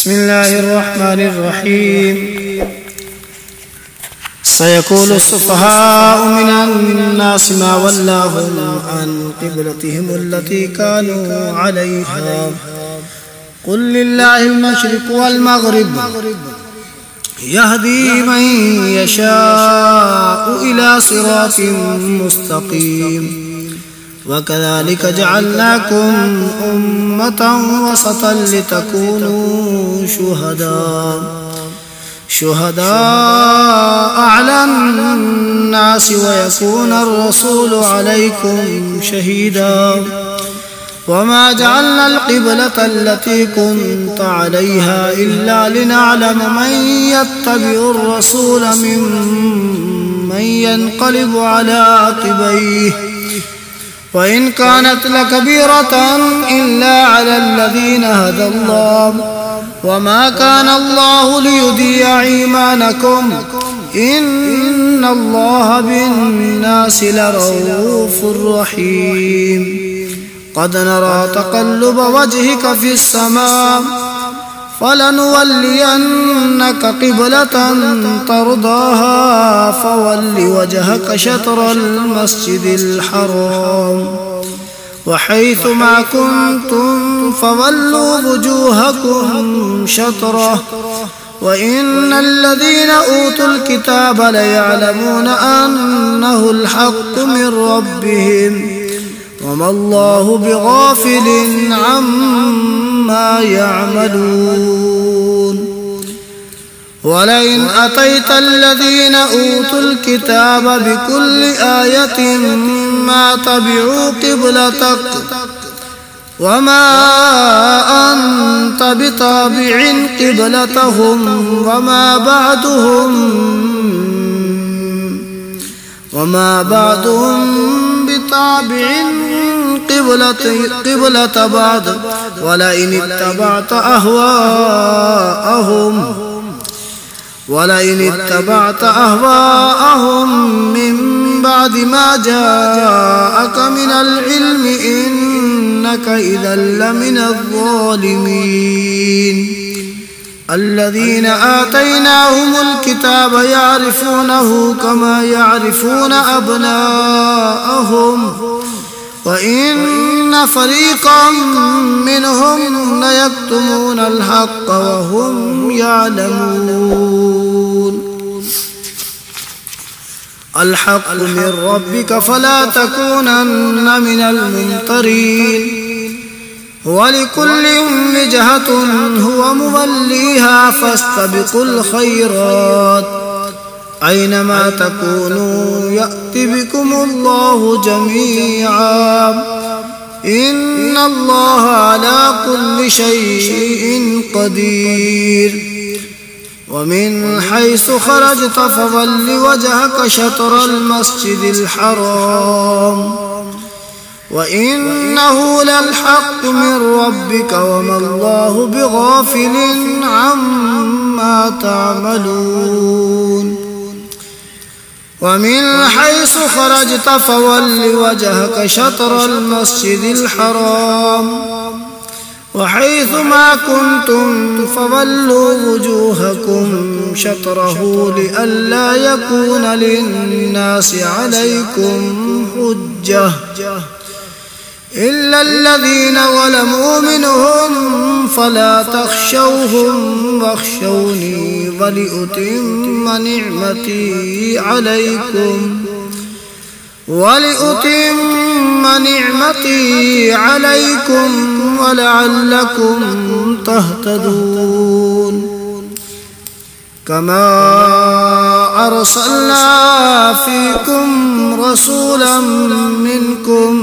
بسم الله الرحمن الرحيم. سيقول السفهاء من الناس ما ولاهم عن قبلتهم التي كانوا عليها قل لله المشرق والمغرب يهدي من يشاء إلى صراط مستقيم وكذلك جعلناكم أمة وسطا لتكونوا شهداء على الناس ويكون الرسول عليكم شهيدا وما جعلنا القبلة التي كنت عليها إلا لنعلم من يتبع الرسول ممن ينقلب على عقبيه وإن كانت لكبيرة إلا على الذين هدى الله وما كان الله ليضيع إيمانكم إن الله بالناس لرؤوف رحيم. قد نرى تقلب وجهك في السماء فلنولينك قبلة ترضاها فول وجهك شطر المسجد الحرام وحيث ما كنتم فولوا وجوهكم شطره وإن الذين أوتوا الكتاب ليعلمون أنه الحق من ربهم وما الله بغافل عما يعملون. ولئن أتيت الذين أوتوا الكتاب بكل آية ما تبعوا قبلتك وما أنت بتابع قبلتهم وما بعضهم بتابع قبلة بعض ولئن اتبعت أهواءهم من بعد ما جاءك من العلم إنك إذا لمن الظالمين. الذين آتيناهم الكتاب يعرفونه كما يعرفون أبناءهم وإن فريقا منهم ليكتمون الحق وهم يعلمون. الحق من ربك فلا تكونن من الممترين ولكل وجهة هو موليها فاستبقوا الخيرات أينما تكونوا يأت بكم الله جميعا إن الله على كل شيء قدير. ومن حيث خرجت فول وجهك شطر المسجد الحرام وإنه للحق من ربك وما الله بغافل عما تعملون. ومن حيث خرجت فول وجهك شطر المسجد الحرام وحيث ما كنتم فولوا وجوهكم شطره لئلا يكون للناس عليكم حجة إلا الذين ظلموا منهم فلا تخشوهم واخشوني ولأتم نعمتي عليكم ولعلكم تهتدون. كما أرسلنا فيكم رسولا منكم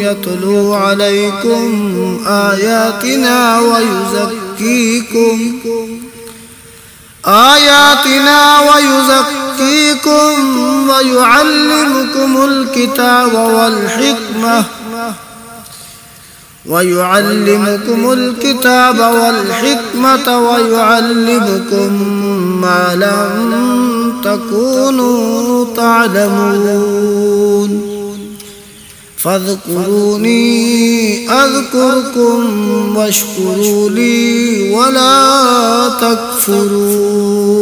يتلو عليكم آياتنا ويزكيكم ويعلمكم الكتاب والحكمة ويعلمكم ما لم تكونوا تعلمون. فاذكروني أذكركم واشكروا لي ولا تكفرون